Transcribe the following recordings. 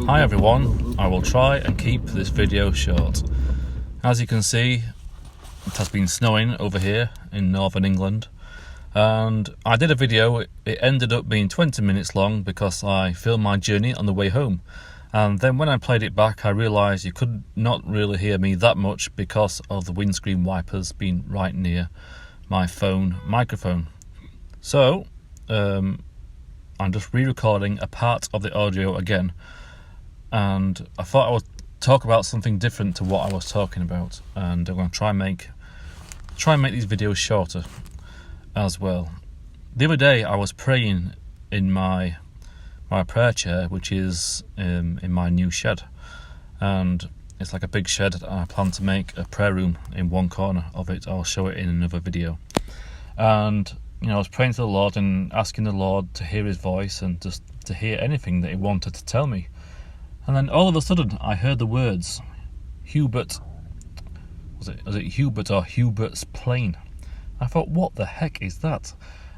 Hi everyone, I will try and keep this video short. As you can see, it has been snowing over here in northern England, and I did a video. It ended up being 20 minutes long because I filmed my journey on the way home, and then when I played it back I realised you could not really hear me that much because of the windscreen wipers being right near my phone microphone. So I'm just re-recording a part of the audio again, and I thought I would talk about something different to what I was talking about, and I'm going to try and make these videos shorter as well. The other day I was praying in my prayer chair, which is in my new shed, and it's like a big shed, and I plan to make a prayer room in one corner of it. I'll show it in another video. And I was praying to the Lord and asking the Lord to hear his voice and just to hear anything that he wanted to tell me. And then all of a sudden I heard the words, Hubert. Was it Hubert or Hubert's plane? I thought, what the heck is that?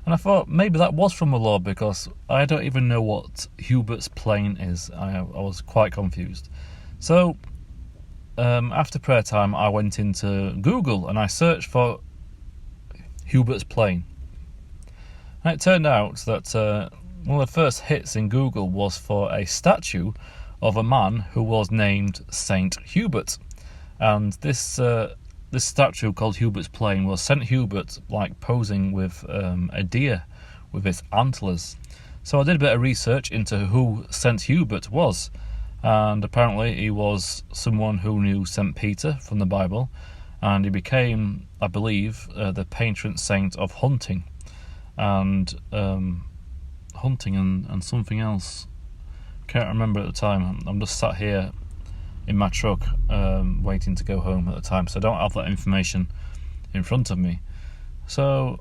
And I thought maybe that was from the Lord, because I don't even know what Hubert's plane is. I was quite confused. So after prayer time I went into Google and I searched for Hubert's plane. And it turned out that one of the first hits in Google was for a statue of a man who was named Saint Hubert. And this statue called Hubert's plane was Saint Hubert posing with a deer with its antlers. So I did a bit of research into who Saint Hubert was, and apparently he was someone who knew Saint Peter from the Bible, and he became, I believe, the patron saint of hunting and something else. Can't remember at the time. I'm just sat here in my truck waiting to go home at the time, so I don't have that information in front of me. So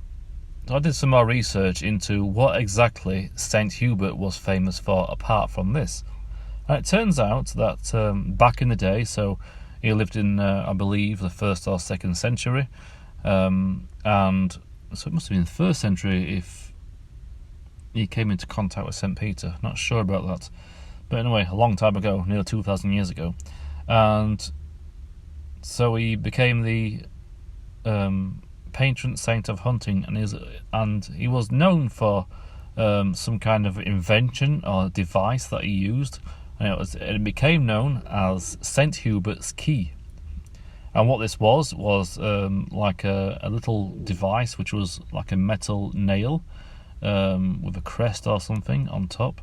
I did some more research into what exactly Saint Hubert was famous for apart from this. And it turns out that back in the day, so he lived in I believe the 1st or 2nd century, and so it must have been the 1st century if he came into contact with St. Peter. Not sure about that. But anyway, a long time ago, nearly 2,000 years ago. And so he became the patron saint of hunting, and he was known for some kind of invention or device that he used, and it became known as St. Hubert's key. And what this was like a little device which was like a metal nail with a crest or something on top.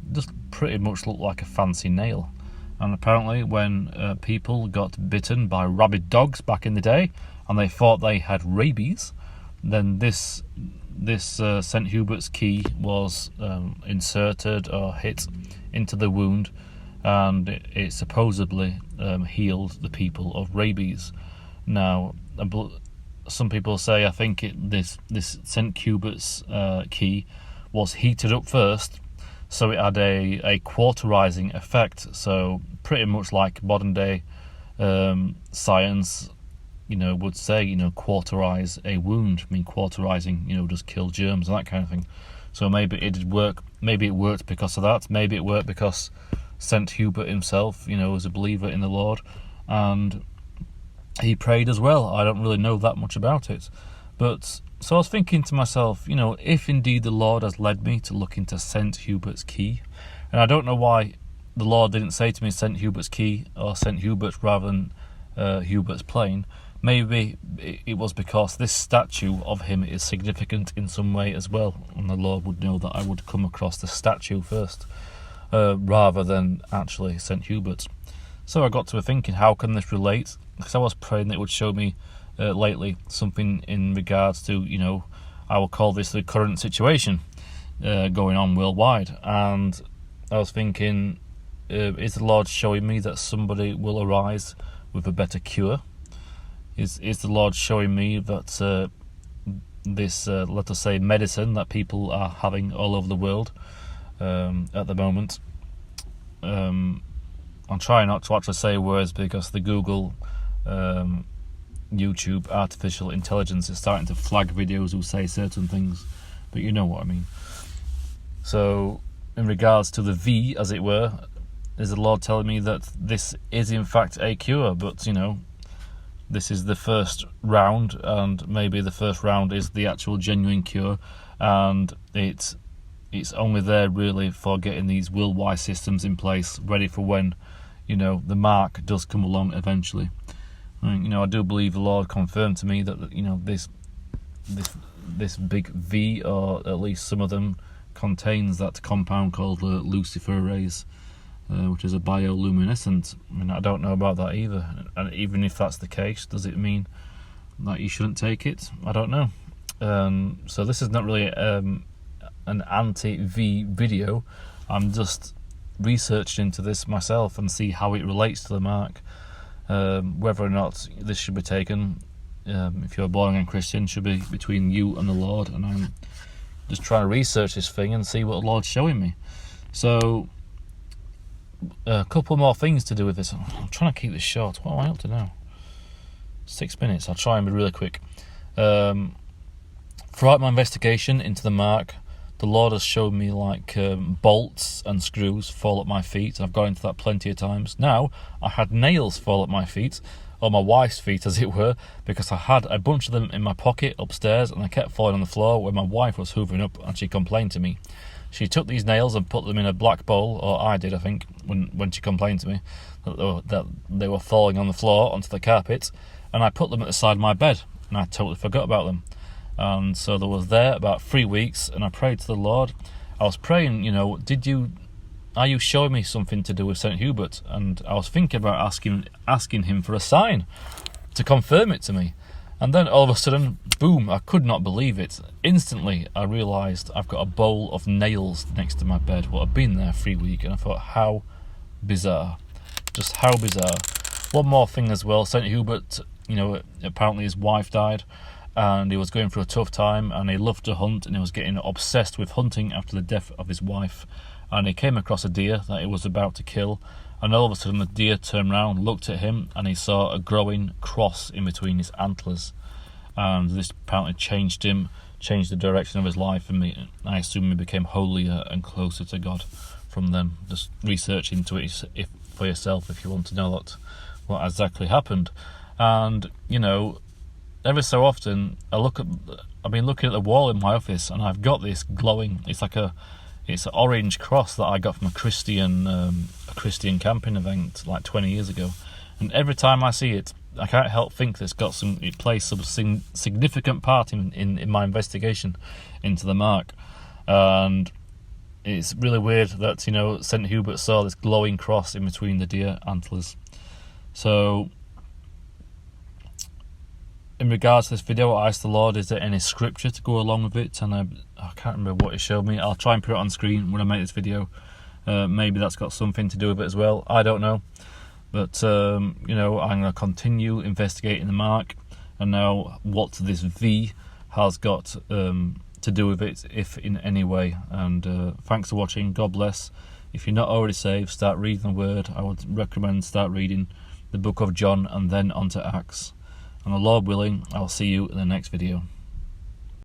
Just pretty much looked like a fancy nail. And apparently when people got bitten by rabid dogs back in the day and they thought they had rabies, then this St. Hubert's key was inserted or hit into the wound, and it supposedly healed the people of rabies. Now, some people say, I think this St. Hubert's key was heated up first, so it had a cauterizing effect. So pretty much like modern day science, would say, cauterize a wound. I mean, cauterizing, just kill germs and that kind of thing. So maybe it did work. Maybe it worked because of that. Maybe it worked because Saint Hubert himself, was a believer in the Lord, and he prayed as well. I don't really know that much about it, but so I was thinking to myself, if indeed the Lord has led me to look into Saint Hubert's key, and I don't know why the Lord didn't say to me Saint Hubert's key or Saint Hubert rather than Hubert's plane. Maybe it was because this statue of him is significant in some way as well, and the Lord would know that I would come across the statue first rather than actually St. Hubert. So I got to thinking, how can this relate? Because I was praying that it would show me lately something in regards to, I will call this the current situation going on worldwide. And I was thinking, is the Lord showing me that somebody will arise with a better cure? Is the Lord showing me that this, let us say, medicine that people are having all over the world at the moment? I'm trying not to actually say words because the Google, YouTube, artificial intelligence is starting to flag videos who say certain things, but you know what I mean. So in regards to the V, as it were, is the Lord telling me that this is in fact a cure? But this is the first round, and maybe the first round is the actual genuine cure, and it's only there really for getting these worldwide systems in place, ready for when the mark does come along eventually. I do believe the Lord confirmed to me that this big V, or at least some of them, contains that compound called luciferase, which is a bioluminescent. I don't know about that either, and even if that's the case, does it mean that you shouldn't take it? I don't know. So this is not really an anti-V video. I'm just researching into this myself and see how it relates to the mark, whether or not this should be taken. If you're a born-again Christian, should be between you and the Lord, and I'm just trying to research this thing and see what the Lord's showing me. So a couple more things to do with this. I'm trying to keep this short. What am I up to now? 6 minutes. I'll try and be really quick. Throughout my investigation into the mark, the Lord has showed me bolts and screws fall at my feet. I've got into that plenty of times. Now, I had nails fall at my feet, or my wife's feet as it were, because I had a bunch of them in my pocket upstairs and they kept falling on the floor when my wife was hoovering up, and she complained to me. She took these nails and put them in a black bowl, or I did, I think, when she complained to me that they were falling on the floor onto the carpet, and I put them at the side of my bed, and I totally forgot about them. And so there was there about 3 weeks, and I prayed to the Lord. I was praying, are you showing me something to do with St. Hubert? And I was thinking about asking him for a sign to confirm it to me. And then all of a sudden, boom, I could not believe it. Instantly, I realised I've got a bowl of nails next to my bed, what had been there 3 weeks, and I thought, how bizarre. Just how bizarre. One more thing as well, St. Hubert, apparently his wife died, and he was going through a tough time, and he loved to hunt, and he was getting obsessed with hunting after the death of his wife. And he came across a deer that he was about to kill, and all of a sudden the deer turned around, looked at him, and he saw a growing cross in between his antlers. And this apparently changed the direction of his life, and I assume he became holier and closer to God from them. Just research into it for yourself if you want to know what exactly happened. And every so often I've been looking at the wall in my office, and I've got this glowing. It's an orange cross that I got from a Christian camping event like 20 years ago, and every time I see it, I can't help think it plays some significant part in my investigation into the mark. And it's really weird that St. Hubert saw this glowing cross in between the deer antlers. So in regards to this video, I asked the Lord, is there any scripture to go along with it? And I can't remember what he showed me. I'll try and put it on screen when I make this video. Maybe that's got something to do with it as well. I don't know. But, I'm going to continue investigating the mark, and now what this V has got to do with it, if in any way. And thanks for watching. God bless. If you're not already saved, start reading the Word. I would recommend start reading the book of John and then on to Acts. And the Lord willing, I'll see you in the next video.